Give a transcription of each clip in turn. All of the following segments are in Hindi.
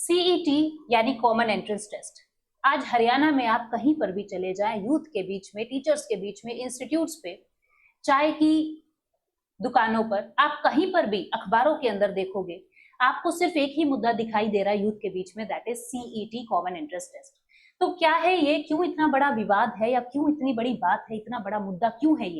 सीईटी यानी कॉमन एंट्रेंस टेस्ट। आज हरियाणा में आप कहीं पर भी चले जाएं, यूथ के बीच में, टीचर्स के बीच में, इंस्टीट्यूट्स पे, चाय की दुकानों पर, आप कहीं पर भी अखबारों के अंदर देखोगे, आपको सिर्फ एक ही मुद्दा दिखाई दे रहा है यूथ के बीच में, that is CET common entrance test. तो क्या है ये, क्यों इतना बड़ा विवाद है या क्यों इतनी बड़ी बात है, इतना बड़ा मुद्दा क्यों है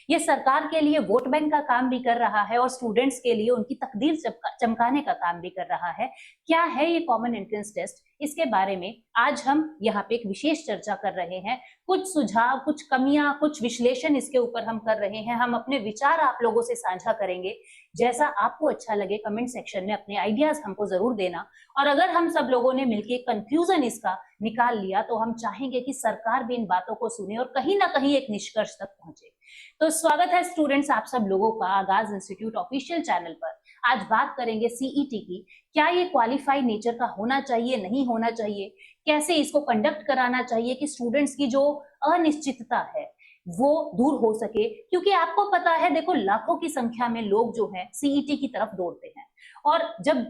ये सरकार के लिए वोट बैंक का काम भी कर रहा है और स्टूडेंट्स के लिए उनकी तकदीर चमकाने का काम भी कर रहा है। क्या है ये कॉमन एंट्रेंस टेस्ट, इसके बारे में आज हम यहाँ पे एक विशेष चर्चा कर रहे हैं। कुछ सुझाव, कुछ कमियां, कुछ विश्लेषण इसके ऊपर हम कर रहे हैं। हम अपने विचार आप लोगों से साझा करेंगे। जैसा आपको अच्छा लगे कमेंट सेक्शन में अपने आइडियाज हमको जरूर देना। और अगर हम सब लोगों ने मिलकर कंक्लूजन इसका निकाल लिया तो हम चाहेंगे कि सरकार भी इन बातों को सुने और कहीं ना कहीं एक निष्कर्ष तक पहुंचे। तो स्वागत है स्टूडेंट्स आप सब लोगों का आगाज इंस्टीट्यूट ऑफिशियल चैनल पर। आज बात करेंगे सीईटी की। क्या ये क्वालिफाइड नेचर का होना चाहिए, नहीं होना चाहिए, कैसे इसको कंडक्ट कराना चाहिए कि स्टूडेंट्स की जो अनिश्चितता है वो दूर हो सके। क्योंकि आपको पता है, देखो, लाखों की संख्या में लोग जो है सीईटी की तरफ दौड़ते हैं। और जब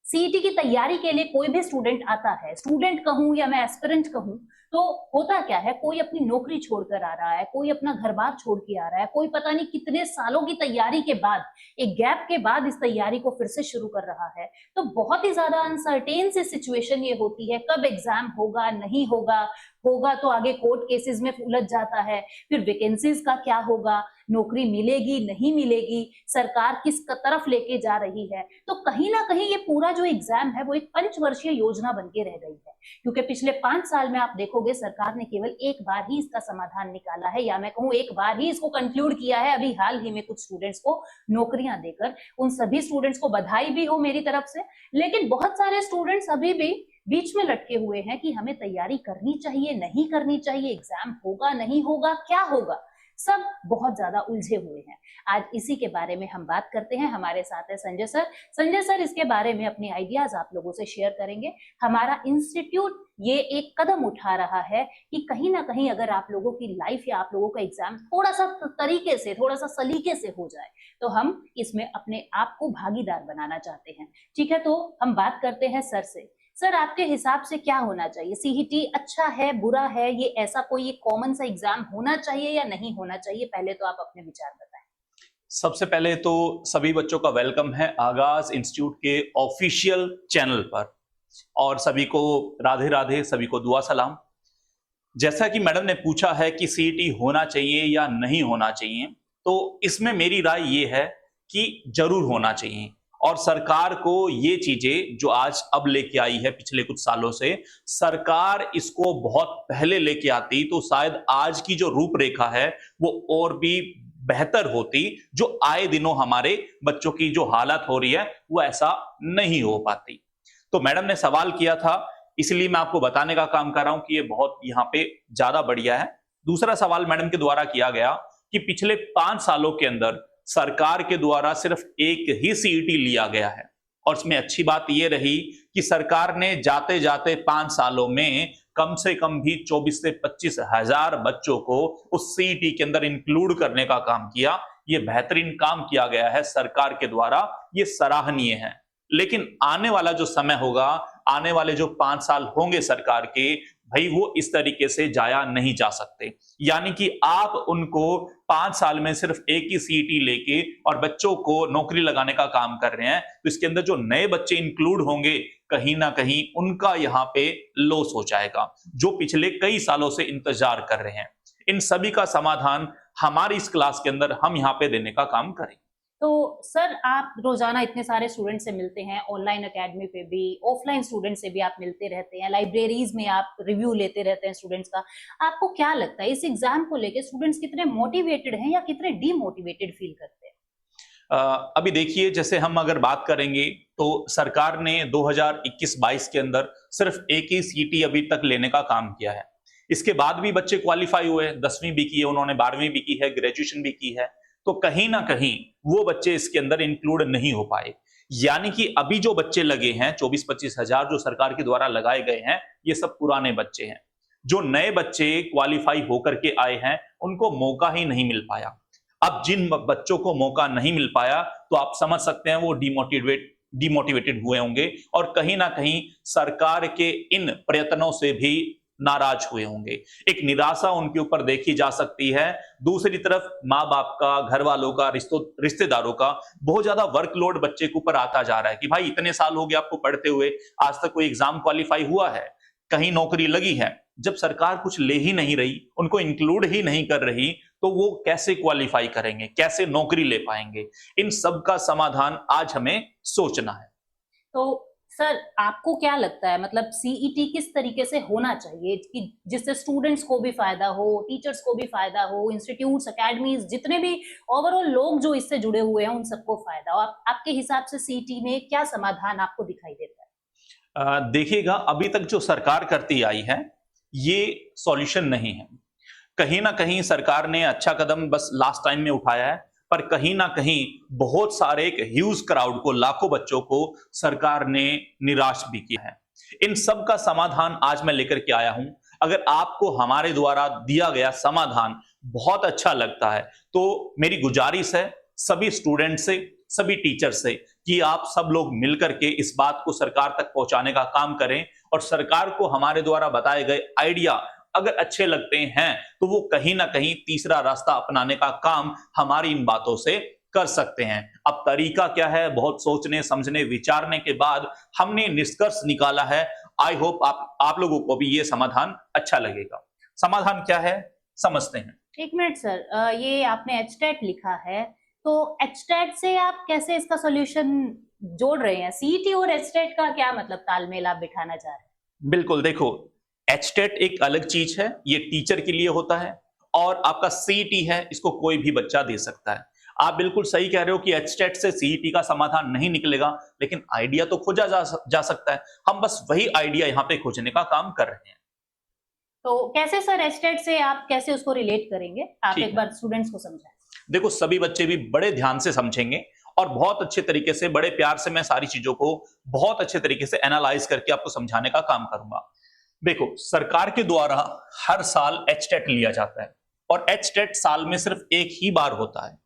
सीईटी की तैयारी के लिए कोई भी स्टूडेंट आता है, स्टूडेंट कहूं या मैं एस्पिरेंट कहूं, तो होता क्या है, कोई अपनी नौकरी छोड़कर आ रहा है, कोई अपना घर बार छोड़ के आ रहा है, कोई पता नहीं कितने सालों की तैयारी के बाद, एक गैप के बाद इस तैयारी को फिर से शुरू कर रहा है। तो बहुत ही ज्यादा अनसर्टेन सी सिचुएशन ये होती है, कब एग्जाम होगा, नहीं होगा, होगा तो आगे कोर्ट केसेस में उलझ जाता है, फिर वैकेंसीज का क्या होगा, नौकरी मिलेगी, नहीं मिलेगी, सरकार किस तरफ लेके जा रही है। तो कहीं ना कहीं ये पूरा जो एग्जाम है वो एक पंचवर्षीय योजना बन के रह गई है। क्योंकि पिछले 5 साल में आप देखोगे सरकार ने केवल एक बार ही इसका समाधान निकाला है, या मैं कहूँ एक बार ही इसको कंक्लूड किया है, अभी हाल ही में कुछ स्टूडेंट्स को नौकरियां देकर। उन सभी स्टूडेंट्स को बधाई भी हो मेरी तरफ से। लेकिन बहुत सारे स्टूडेंट्स अभी भी बीच में लटके हुए हैं कि हमें तैयारी करनी चाहिए, नहीं करनी चाहिए, एग्जाम होगा, नहीं होगा, क्या होगा, सब बहुत ज्यादा उलझे हुए हैं। आज इसी के बारे में हम बात करते हैं। हमारे साथ है संजय सर। संजय सर इसके बारे में अपने आइडियाज आप लोगों से शेयर करेंगे। हमारा इंस्टीट्यूट ये एक कदम उठा रहा है कि कहीं ना कहीं अगर आप लोगों की लाइफ या आप लोगों का एग्जाम थोड़ा सा तरीके से, थोड़ा सा सलीके से हो जाए, तो हम इसमें अपने आप को भागीदार बनाना चाहते हैं। ठीक है, तो हम बात करते हैं सर से। सर, आपके हिसाब से क्या होना चाहिए? सीईटी अच्छा है, बुरा है, ये ऐसा कोई एक कॉमन सा एग्जाम होना चाहिए या नहीं होना चाहिए? पहले तो आप अपने विचार बताएं। सबसे पहले तो सभी बच्चों का वेलकम है आगाज इंस्टीट्यूट के ऑफिशियल चैनल पर, और सभी को राधे राधे, सभी को दुआ सलाम। जैसा कि मैडम ने पूछा है कि सीईटी होना चाहिए या नहीं होना चाहिए, तो इसमें मेरी राय ये है कि जरूर होना चाहिए। और सरकार को ये चीजें जो आज अब लेके आई है, पिछले कुछ सालों से सरकार इसको बहुत पहले लेके आती तो शायद आज की जो रूपरेखा है वो और भी बेहतर होती। जो आए दिनों हमारे बच्चों की जो हालत हो रही है वो ऐसा नहीं हो पाती। तो मैडम ने सवाल किया था, इसलिए मैं आपको बताने का काम कर रहा हूं कि ये बहुत यहाँ पे ज्यादा बढ़िया है। दूसरा सवाल मैडम के द्वारा किया गया कि पिछले 5 सालों के अंदर सरकार के द्वारा सिर्फ एक ही सीईटी लिया गया है, और इसमें अच्छी बात यह रही कि सरकार ने जाते जाते 5 सालों में कम से कम भी 24 से 25 हजार बच्चों को उस सीईटी के अंदर इंक्लूड करने का काम किया। यह बेहतरीन काम किया गया है सरकार के द्वारा, यह सराहनीय है। लेकिन आने वाला जो समय होगा, आने वाले जो 5 साल होंगे सरकार के, भाई वो इस तरीके से जाया नहीं जा सकते। यानी कि आप उनको 5 साल में सिर्फ एक ही सीईटी लेके और बच्चों को नौकरी लगाने का काम कर रहे हैं, तो इसके अंदर जो नए बच्चे इंक्लूड होंगे कहीं ना कहीं उनका यहाँ पे लॉस हो जाएगा, जो पिछले कई सालों से इंतजार कर रहे हैं। इन सभी का समाधान हमारी इस क्लास के अंदर हम यहाँ पे देने का काम करें। तो सर, आप रोजाना इतने सारे स्टूडेंट से मिलते हैं, ऑनलाइन एकेडमी पे भी, ऑफलाइन स्टूडेंट से भी आप मिलते रहते हैं, लाइब्रेरीज में आप रिव्यू लेते रहते हैं स्टूडेंट्स का। आपको क्या लगता है इस एग्जाम को लेके स्टूडेंट्स कितने मोटिवेटेड हैं या कितने डीमोटिवेटेड फील करते हैं? अभी देखिए, जैसे हम अगर बात करेंगे तो सरकार ने 2021-22 के अंदर सिर्फ एक ही सीईटी अभी तक लेने का काम किया है। इसके बाद भी बच्चे क्वालिफाई हुए, 10वीं भी की है उन्होंने, 12वीं भी की है, ग्रेजुएशन भी की है, तो कहीं ना कहीं वो बच्चे इसके अंदर इंक्लूड नहीं हो पाए। यानी कि अभी जो बच्चे लगे हैं 24-25 हजार जो सरकार के द्वारा लगाए गए हैं, ये सब पुराने बच्चे हैं। जो नए बच्चे क्वालिफाई होकर के आए हैं उनको मौका ही नहीं मिल पाया। अब जिन बच्चों को मौका नहीं मिल पाया तो आप समझ सकते हैं वो डिमोटिवेटेड हुए होंगे और कहीं ना कहीं सरकार के इन प्रयत्नों से भी नाराज हुए होंगे। एक निराशा उनके ऊपर देखी जा सकती है। दूसरी तरफ माँ बाप का, घर वालों का, रिश्तेदारों का बहुत ज्यादा वर्कलोड बच्चे के ऊपर आता जा रहा है कि भाई इतने साल हो गए आपको पढ़ते हुए, आज तक कोई एग्जाम क्वालिफाई हुआ है, कहीं नौकरी लगी है? जब सरकार कुछ ले ही नहीं रही, उनको इंक्लूड ही नहीं कर रही, तो वो कैसे क्वालिफाई करेंगे, कैसे नौकरी ले पाएंगे? इन सब का समाधान आज हमें सोचना है। तो सर आपको क्या लगता है, मतलब सीईटी किस तरीके से होना चाहिए कि जिससे स्टूडेंट्स को भी फायदा हो, टीचर्स को भी फायदा हो, इंस्टीट्यूट्स, एकेडमीज, जितने भी ओवरऑल लोग जो इससे जुड़े हुए हैं उन सबको फायदा हो? आपके हिसाब से सीईटी में क्या समाधान आपको दिखाई देता है? देखिएगा, अभी तक जो सरकार करती आई है ये सॉल्यूशन नहीं है। कहीं ना कहीं सरकार ने अच्छा कदम बस लास्ट टाइम में उठाया है, पर कहीं ना कहीं बहुत सारे एक ह्यूज क्राउड को, लाखों बच्चों को सरकार ने निराश भी किया है। इन सब का समाधान आज मैं लेकर के आया हूं। अगर आपको हमारे द्वारा दिया गया समाधान बहुत अच्छा लगता है तो मेरी गुजारिश है सभी स्टूडेंट से, सभी टीचर से कि आप सब लोग मिलकर के इस बात को सरकार तक पहुंचाने का काम करें और सरकार को हमारे द्वारा बताए गए आइडिया अगर अच्छे लगते हैं तो वो कहीं ना कहीं तीसरा रास्ता अपनाने का काम हमारी इन बातों से कर सकते हैं। अब तरीका क्या है, बहुत सोचने समझने विचारने के बाद हमने निष्कर्ष निकाला है। आई होप आप लोगों को भी ये समाधान अच्छा लगेगा। समाधान क्या है समझते हैं। एक मिनट सर, ये आपने एचटेट लिखा है, तो एचटेट से आप कैसे इसका सॉल्यूशन जोड़ रहे हैं? सीईटी और एचटेट का क्या मतलब तालमेल आप बिठाना चाह रहे हैं? बिल्कुल, देखो एचटेट एक अलग चीज है, ये टीचर के लिए होता है, और आपका सीईटी है, इसको कोई भी बच्चा दे सकता है। आप बिल्कुल सही कह रहे हो कि एचटेट से सीईटी का समाधान नहीं निकलेगा, लेकिन आइडिया तो खोजा जा सकता है। हम बस वही आइडिया यहाँ पे खोजने का काम कर रहे हैं। तो कैसे सर एचटेट से आप कैसे उसको रिलेट करेंगे? आप एक बार स्टूडेंट्स को समझाएं। देखो, सभी बच्चे भी बड़े ध्यान से समझेंगे और बहुत अच्छे तरीके से, बड़े प्यार से मैं सारी चीजों को बहुत अच्छे तरीके से एनालाइज करके आपको समझाने का काम करूंगा। देखो, सरकार के द्वारा हर साल एचटेट लिया जाता है और एचटेट साल में सिर्फ एक ही बार होता है।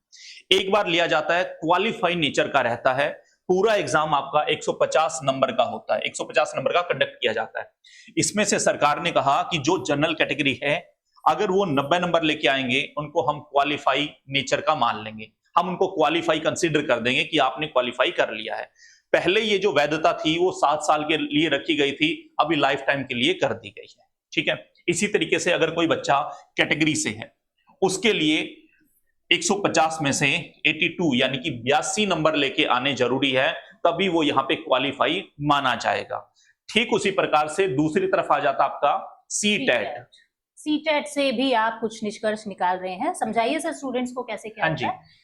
एक बार लिया जाता है, क्वालिफाई नेचर का रहता है। पूरा एग्जाम आपका 150 नंबर का होता है, 150 नंबर का कंडक्ट किया जाता है। इसमें से सरकार ने कहा कि जो जनरल कैटेगरी है, अगर वो 90 नंबर लेके आएंगे उनको हम क्वालिफाई नेचर का मान लेंगे, हम उनको क्वालिफाई कंसीडर कर देंगे कि आपने क्वालिफाई कर लिया है। पहले ये जो वैधता थी वो 7 साल के लिए रखी गई थी, अभी लाइफ टाइम के लिए कर दी गई है। ठीक है, इसी तरीके से अगर कोई बच्चा कैटेगरी से है, उसके लिए 150 में से 82 यानी कि 82 नंबर लेके आने जरूरी है, तभी वो यहाँ पे क्वालिफाई माना जाएगा। ठीक उसी प्रकार से दूसरी तरफ आ जाता आपका सीटेट। सीटेट से भी आप कुछ निष्कर्ष निकाल रहे हैं, समझाइए सर स्टूडेंट्स को कैसे क्या होता है।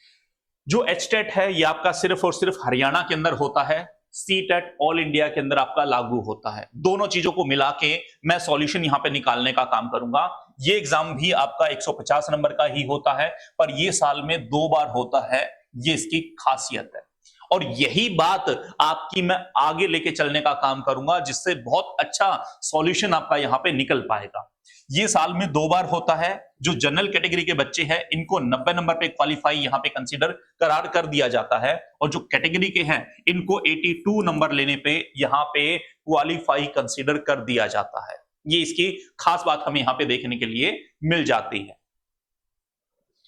जो एचटेट है ये आपका सिर्फ और सिर्फ हरियाणा के अंदर होता है, सीटेट ऑल इंडिया के अंदर आपका लागू होता है। दोनों चीजों को मिला के मैं सॉल्यूशन यहां पे निकालने का काम करूंगा। ये एग्जाम भी आपका 150 नंबर का ही होता है, पर ये साल में 2 बार होता है, ये इसकी खासियत है। और यही बात आपकी मैं आगे लेके चलने का काम करूंगा, जिससे बहुत अच्छा सॉल्यूशन आपका यहां पे निकल पाएगा। ये साल में 2 बार होता है। जो जनरल कैटेगरी के बच्चे हैं इनको 90 नंबर पे क्वालिफाई यहाँ पे कंसीडर करार कर दिया जाता है, और जो कैटेगरी के हैं इनको 82 नंबर लेने पे यहाँ पे क्वालिफाई कंसीडर कर दिया जाता है। ये इसकी खास बात हमें यहाँ पे देखने के लिए मिल जाती है।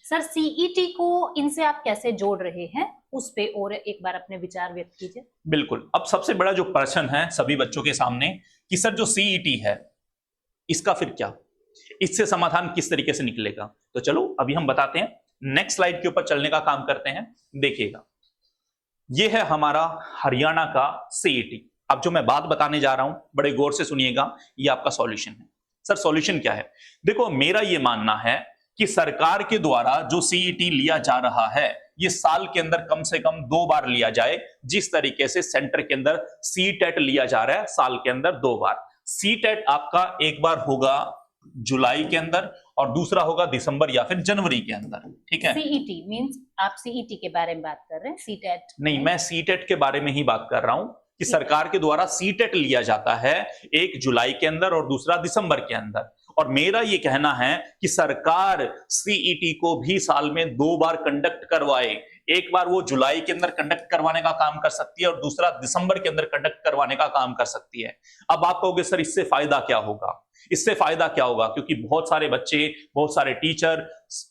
सर सीईटी को इनसे आप कैसे जोड़ रहे हैं, उस पे और एक बार अपने विचार व्यक्त कीजिए। बिल्कुल, अब सबसे बड़ा जो प्रश्न है सभी बच्चों के सामने कि सर जो सीईटी है इसका फिर क्या, इससे समाधान किस तरीके से निकलेगा? तो चलो अभी हम बताते हैं, नेक्स्ट स्लाइड के ऊपर चलने का काम करते हैं। देखिएगा, ये है हमारा हरियाणा का सीईटी। अब जो मैं बात बताने जा रहा हूं बड़े गौर से सुनिएगा, ये आपका सॉल्यूशन है। सर सॉल्यूशन क्या है? देखो, मेरा ये मानना है कि सरकार के द्वारा जो सीईटी लिया जा रहा है ये साल के अंदर कम से कम 2 बार लिया जाए, जिस तरीके से सेंटर के अंदर सीटेट लिया जा रहा है साल के अंदर 2 बार। सीटेट आपका एक बार होगा जुलाई के अंदर और दूसरा होगा दिसंबर या फिर जनवरी के अंदर। ठीक है, सीईटी मींस आप सीईटी के बारे में बात कर रहे हैं, सीटेट नहीं, मैं सीटेट के बारे में ही बात कर रहा हूं कि सरकार के द्वारा सीटेट लिया जाता है, एक जुलाई के अंदर और दूसरा दिसंबर के अंदर। और मेरा ये कहना है कि सरकार सीईटी को भी साल में 2 बार कंडक्ट करवाए, एक बार वो जुलाई के अंदर कंडक्ट करवाने का काम कर सकती है और दूसरा दिसंबर के अंदर कंडक्ट करवाने का काम कर सकती है। अब आप कहोगे सर इससे फायदा क्या होगा? इससे फायदा क्या होगा, क्योंकि बहुत सारे बच्चे, बहुत सारे टीचर,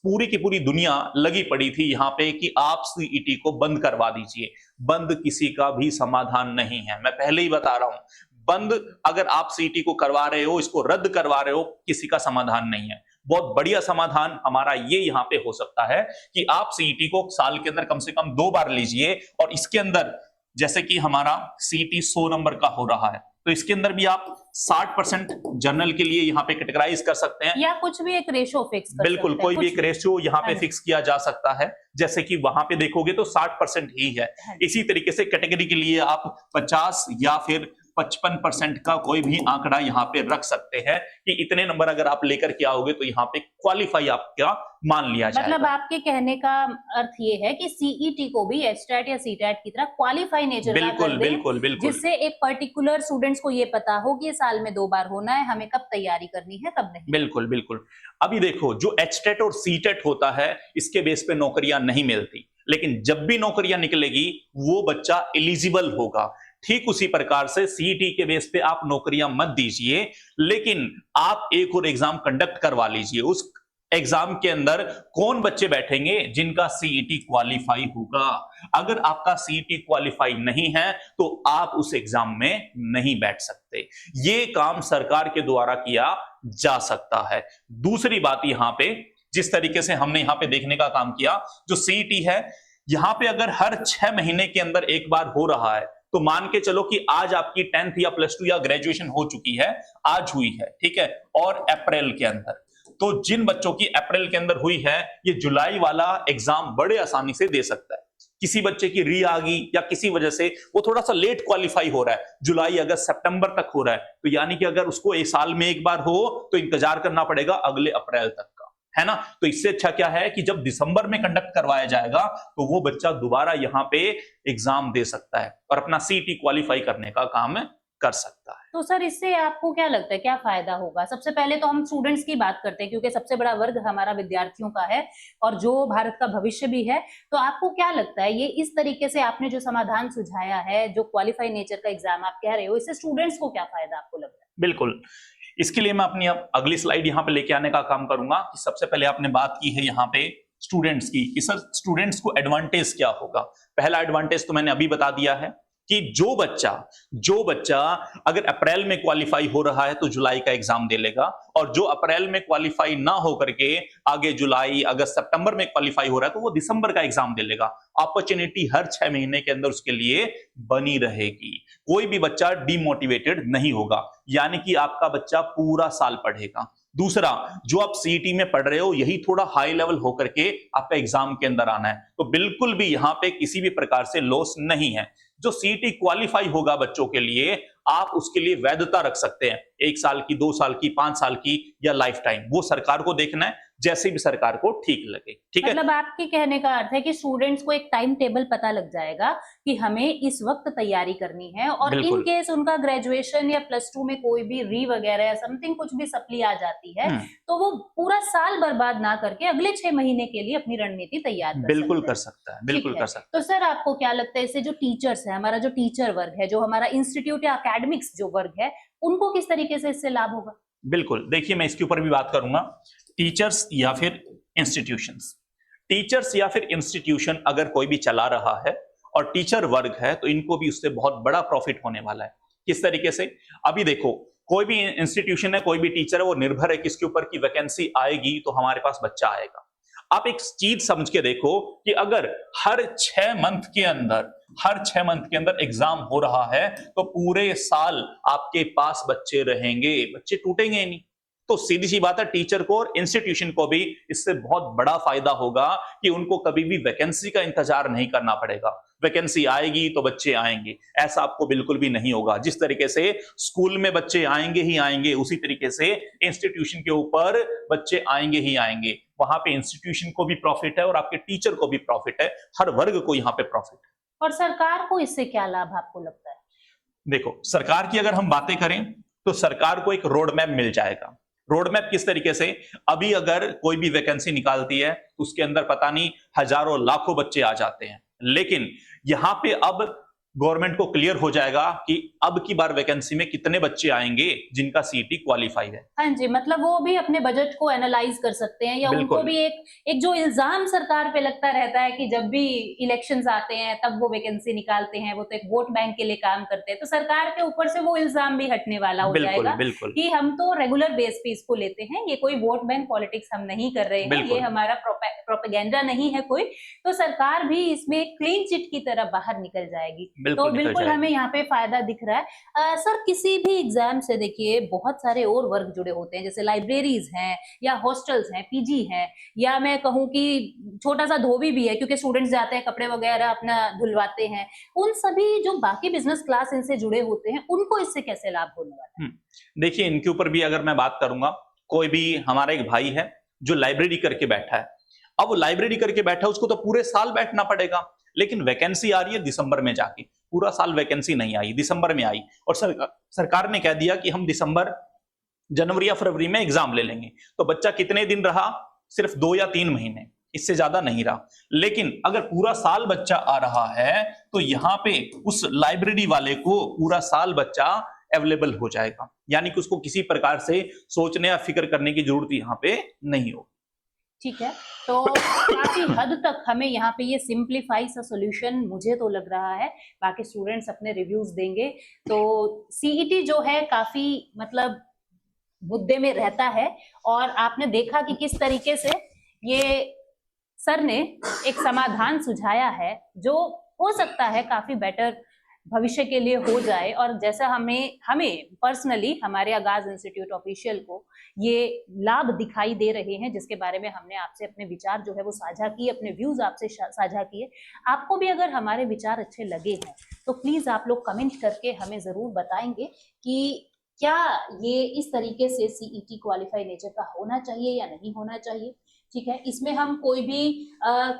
पूरी की पूरी दुनिया लगी पड़ी थी यहाँ पे कि आप सीईटी को बंद करवा दीजिए। बंद किसी का भी समाधान नहीं है, मैं पहले ही बता रहा हूं। बंद अगर आप सीईटी को करवा रहे हो, इसको रद्द करवा रहे हो, किसी का समाधान नहीं है। बहुत बढ़िया समाधान हमारा ये यहाँ पे हो सकता है कि आप सीईटी को साल के अंदर कम से कम 2 बार लीजिए और इसके अंदर जैसे कि हमारा सीईटी 100 नंबर का हो रहा है, तो इसके अंदर भी आप 60% जनरल के लिए यहाँ पे कैटेगराइज कर सकते हैं, या कुछ भी एक रेशो फिक्स कर बिल्कुल सकते हैं, कोई भी कुछ एक रेशियो यहाँ पे हाँ। फिक्स किया जा सकता है। जैसे कि वहां पे देखोगे तो 60% ही है। हाँ। इसी तरीके से कैटेगरी के लिए आप 50 या फिर 55% का कोई भी आंकड़ा यहाँ पे रख सकते हैं कि इतने नंबर अगर आप लेकर के आओगे तो यहाँ पे क्वालिफाई आपका मान लिया जाएगा। मतलब आपके कहने का अर्थ ये है कि सीईटी को भी एचटेट या सीटेट की तरह क्वालिफाई नेचर का बिल्कुल कर दें, बिल्कुल बिल्कुल जिससे एक पर्टिकुलर स्टूडेंट्स को ये पता हो कि ये साल में 2 बार होना है, हमें कब तैयारी करनी है कब नहीं। बिल्कुल बिल्कुल। अभी देखो जो एचटेट और सीटेट होता है इसके बेस पे नौकरियां नहीं मिलती, लेकिन जब भी नौकरियां निकलेगी वो बच्चा एलिजिबल होगा। ठीक उसी प्रकार से सीईटी के बेस पे आप नौकरियां मत दीजिए, लेकिन आप एक और एग्जाम कंडक्ट करवा लीजिए। उस एग्जाम के अंदर कौन बच्चे बैठेंगे जिनका सीईटी क्वालिफाई होगा। अगर आपका सीईटी क्वालिफाई नहीं है तो आप उस एग्जाम में नहीं बैठ सकते। ये काम सरकार के द्वारा किया जा सकता है। दूसरी बात यहां पे जिस तरीके से हमने यहां पे देखने का काम किया, जो सीईटी है यहां पे अगर हर 6 महीने के अंदर एक बार हो रहा है तो मान के चलो कि आज आपकी 10th या +2 या ग्रेजुएशन हो चुकी है, आज हुई है, ठीक है, और अप्रैल के अंदर, तो जिन बच्चों की अप्रैल के अंदर हुई है ये जुलाई वाला एग्जाम बड़े आसानी से दे सकता है। किसी बच्चे की री आ गई या किसी वजह से वो थोड़ा सा लेट क्वालिफाई हो रहा है, जुलाई अगस्त सितंबर तक हो रहा है, तो यानी कि अगर उसको एक साल में एक बार हो तो इंतजार करना पड़ेगा अगले अप्रैल तक का, है ना। तो इससे अच्छा क्या है कि जब दिसंबर में कंडक्ट करवाया जाएगा तो वो बच्चा दोबारा यहाँ पे एग्जाम दे सकता है और अपना सीईटी क्वालिफाई करने का काम कर सकता है। तो सर इससे आपको क्या लगता है क्या फायदा होगा? सबसे पहले तो हम स्टूडेंट्स की बात करते हैं क्योंकि सबसे बड़ा वर्ग हमारा विद्यार्थियों का है और जो भारत का भविष्य भी है। तो आपको क्या लगता है ये इस तरीके से आपने जो समाधान सुझाया है, जो क्वालिफाई नेचर का एग्जाम आप कह रहे हो, इससे स्टूडेंट्स को क्या फायदा आपको लग रहा है? बिल्कुल, इसके लिए मैं अपनी अगली स्लाइड यहाँ पे लेके आने का काम करूंगा कि सबसे पहले आपने बात की है यहाँ पे स्टूडेंट्स की कि सर स्टूडेंट्स को एडवांटेज क्या होगा। पहला एडवांटेज तो मैंने अभी बता दिया है कि जो बच्चा अगर अप्रैल में क्वालिफाई हो रहा है तो जुलाई का एग्जाम दे लेगा, और जो अप्रैल में क्वालिफाई ना हो करके आगे जुलाई अगस्त सितंबर में क्वालिफाई हो रहा है तो वो दिसंबर का एग्जाम दे लेगा। अपॉर्चुनिटी हर 6 महीने के अंदर उसके लिए बनी रहेगी। कोई भी बच्चा डीमोटिवेटेड नहीं होगा, यानी कि आपका बच्चा पूरा साल पढ़ेगा। दूसरा, जो आप सीईटी में पढ़ रहे हो यही थोड़ा हाई लेवल होकर के आपका एग्जाम के अंदर आना है, तो बिल्कुल भी यहाँ पे किसी भी प्रकार से लॉस नहीं है। जो सीईटी क्वालिफाई होगा बच्चों के लिए, आप उसके लिए वैधता रख सकते हैं, 1 साल की, 2 साल की, 5 साल की या लाइफ टाइम, वो सरकार को देखना है, जैसे भी सरकार को ठीक लगे। ठीक है, मतलब आपके कहने का अर्थ है कि स्टूडेंट्स को एक टाइम टेबल पता लग जाएगा कि हमें इस वक्त तैयारी करनी है, और इन बिल्कुल। केस उनका ग्रेजुएशन या +2 में कोई भी री वगैरह या समथिंग कुछ भी सप्ली आ जाती है तो वो पूरा साल बर्बाद ना करके अगले 6 महीने के लिए अपनी रणनीति तैयार कर बिल्कुल सकते कर हैं। सकता है, बिल्कुल ठीक कर है। सकता तो सर आपको क्या लगता है इससे जो टीचर्स है, हमारा जो टीचर वर्ग है, जो हमारा इंस्टीट्यूट या अकेडमिक्स जो वर्ग है, उनको किस तरीके से इससे लाभ होगा? है। बिल्कुल, देखिए मैं इसके ऊपर भी बात करूंगा। टीचर्स या फिर इंस्टीट्यूशंस, टीचर्स या फिर इंस्टीट्यूशन अगर कोई भी चला रहा है और टीचर वर्ग है तो इनको भी उससे बहुत बड़ा प्रॉफिट होने वाला है। किस तरीके से? अभी देखो, कोई भी इंस्टीट्यूशन है, कोई भी टीचर है, वो निर्भर है किसके ऊपर की वैकेंसी आएगी तो हमारे पास बच्चा आएगा। आप एक चीज समझ के देखो कि अगर हर 6 मंथ के अंदर एग्जाम हो रहा है तो पूरे साल आपके पास बच्चे रहेंगे, बच्चे टूटेंगे नहीं। तो सीधी सी बात है, टीचर को और इंस्टीट्यूशन को भी इससे बहुत बड़ा फायदा होगा कि उनको कभी भी वैकेंसी का इंतजार नहीं करना पड़ेगा। वैकेंसी आएगी तो बच्चे आएंगे, ऐसा आपको बिल्कुल भी नहीं होगा। जिस तरीके से स्कूल में बच्चे आएंगे ही आएंगे, उसी तरीके से इंस्टीट्यूशन के ऊपर बच्चे आएंगे ही आएंगे। वहां पे इंस्टीट्यूशन को भी प्रॉफिट है और आपके टीचर को भी प्रॉफिट है, हर वर्ग को यहाँ पे प्रॉफिट है। और सरकार को इससे क्या लाभ आपको लगता है? देखो, सरकार की अगर हम बातें करें तो सरकार को एक रोड मैप मिल जाएगा। रोड मैप किस तरीके से, अभी अगर कोई भी वैकेंसी निकालती है उसके अंदर पता नहीं हजारों लाखों बच्चे आ जाते हैं, लेकिन यहां पे अब गवर्नमेंट को क्लियर हो जाएगा कि अब की बार वैकेंसी में कितने बच्चे आएंगे जिनका सीईटी क्वालिफाई है। हाँ जी, मतलब वो भी अपने बजट को एनालाइज कर सकते हैं, या उनको भी एक जो इल्जाम सरकार पे लगता रहता है कि जब भी इलेक्शंस आते हैं तब वो वैकेंसी निकालते हैं, वो तो एक वोट बैंक के लिए काम करते हैं, तो सरकार के ऊपर से वो इल्जाम भी हटने वाला हो जाएगा कि हम तो रेगुलर बेस पे इसको लेते हैं, ये कोई वोट बैंक पॉलिटिक्स हम नहीं कर रहे हैं, ये हमारा प्रोपेगेंडा नहीं है कोई, तो सरकार भी इसमें क्लीन चिट की तरह बाहर निकल जाएगी। तो बिल्कुल हमें यहाँ पे फायदा दिख रहा है। सर, किसी भी एग्जाम से देखिए बहुत सारे और वर्ग जुड़े होते हैं, जैसे लाइब्रेरीज हैं या हॉस्टल्स हैं, पीजी हैं, या मैं कहूँ कि छोटा सा धोबी भी है क्योंकि स्टूडेंट्स जाते हैं कपड़े वगैरह अपना धुलवाते हैं, उन सभी जो बाकी बिजनेस क्लास इनसे जुड़े होते हैं उनको इससे कैसे लाभ होने वाला है? देखिए, इनके ऊपर भी अगर मैं बात करूंगा, कोई भी हमारा एक भाई है जो लाइब्रेरी करके बैठा है, अब वो लाइब्रेरी करके बैठा है, उसको तो पूरे साल बैठना पड़ेगा, लेकिन वैकेंसी आ रही है दिसंबर में जाके, पूरा साल वैकेंसी नहीं आई, दिसंबर में आई, और सरकार ने कह दिया कि हम दिसंबर, जनवरी या फरवरी में एग्जाम ले लेंगे, तो बच्चा कितने दिन रहा? सिर्फ 2 या 3 महीने, इससे ज्यादा नहीं रहा। लेकिन अगर पूरा साल बच्चा आ रहा है तो यहाँ पे उस लाइब्रेरी वाले को पूरा साल बच्चा अवेलेबल हो जाएगा, यानी कि उसको किसी प्रकार से सोचने या फिक्र करने की जरूरत यहाँ पे नहीं हो। ठीक है, तो काफी हद तक हमें यहाँ पे ये सिंप्लीफाई सा सॉल्यूशन मुझे तो लग रहा है, बाकी स्टूडेंट्स अपने रिव्यूज देंगे। तो सीईटी जो है काफी मतलब मुद्दे में रहता है, और आपने देखा कि किस तरीके से ये सर ने एक समाधान सुझाया है जो हो सकता है काफी बेटर भविष्य के लिए हो जाए। और जैसा हमें पर्सनली हमारे आगाज इंस्टीट्यूट ऑफिशियल को ये लाभ दिखाई दे रहे हैं, जिसके बारे में हमने आपसे अपने विचार जो है वो साझा किए, अपने व्यूज आपसे साझा किए। आपको भी अगर हमारे विचार अच्छे लगे हैं तो प्लीज आप लोग कमेंट करके हमें जरूर बताएंगे कि क्या ये इस तरीके से सीईटी क्वालिफाई नेचर का होना चाहिए या नहीं होना चाहिए। ठीक है, इसमें हम कोई भी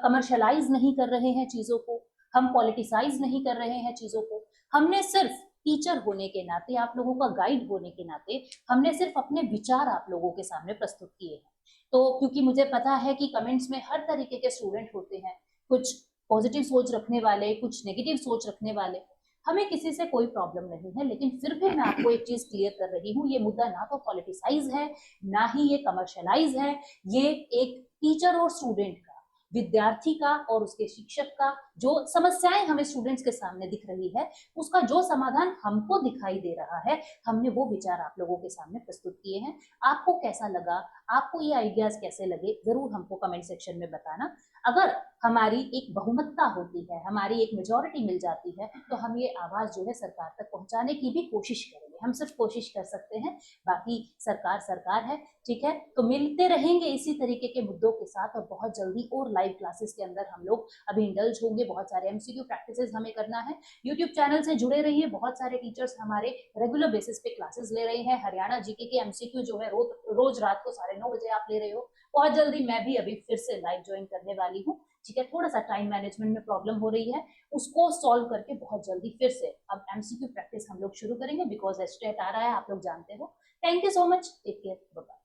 कमर्शलाइज नहीं कर रहे हैं चीजों को, हम पॉलिटिसाइज नहीं कर रहे हैं चीजों को, हमने सिर्फ टीचर होने के नाते, आप लोगों का गाइड होने के नाते, हमने सिर्फ अपने विचार आप लोगों के सामने प्रस्तुत किए हैं। तो क्योंकि मुझे पता है कि कमेंट्स में हर तरीके के स्टूडेंट होते हैं, कुछ पॉजिटिव सोच रखने वाले, कुछ नेगेटिव सोच रखने वाले, हमें किसी से कोई प्रॉब्लम नहीं है, लेकिन फिर भी मैं आपको एक चीज क्लियर कर रही हूँ, ये मुद्दा ना तो पॉलिटिसाइज है, ना ही ये कमर्शलाइज है, ये एक टीचर और स्टूडेंट का, विद्यार्थी का और उसके शिक्षक का जो समस्याएं हमें स्टूडेंट्स के सामने दिख रही है, उसका जो समाधान हमको दिखाई दे रहा है, हमने वो विचार आप लोगों के सामने प्रस्तुत किए हैं। आपको कैसा लगा, आपको ये आइडियाज कैसे लगे, जरूर हमको कमेंट सेक्शन में बताना। अगर हमारी एक बहुमतता होती है, हमारी एक मेजॉरिटी मिल जाती है, तो हम ये आवाज जो है सरकार तक पहुंचाने की भी कोशिश करेंगे। हम सिर्फ कोशिश कर सकते हैं, बाकी सरकार सरकार है। ठीक है, तो मिलते रहेंगे इसी तरीके के मुद्दों के साथ, और बहुत जल्दी और लाइव क्लासेस के अंदर हम लोग अभी इंडल्ज होंगे। बहुत सारे एमसीक्यू प्रैक्टिसेस हमें करना है। यूट्यूब चैनल से जुड़े रहिए, बहुत सारे टीचर्स हमारे रेगुलर बेसिस पे क्लासेस ले रहे हैं। हरियाणा जीके के एमसीक्यू जो है रोज रात को 9:30 बजे आप ले रहे हो। बहुत जल्दी मैं भी अभी फिर से लाइव ज्वाइन करने वाली हूँ। ठीक है, थोड़ा सा टाइम मैनेजमेंट में प्रॉब्लम हो रही है, उसको सॉल्व करके बहुत जल्दी फिर से अब एमसीक्यू प्रैक्टिस हम लोग शुरू करेंगे, बिकॉज एस्टेट आ रहा है, आप लोग जानते हो। Thank you so much, take care, bye bye.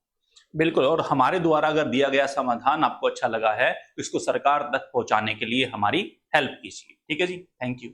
बिल्कुल, और हमारे द्वारा अगर दिया गया समाधान आपको अच्छा लगा है तो इसको सरकार तक पहुंचाने के लिए हमारी हेल्प कीजिए। ठीक है जी, थैंक यू।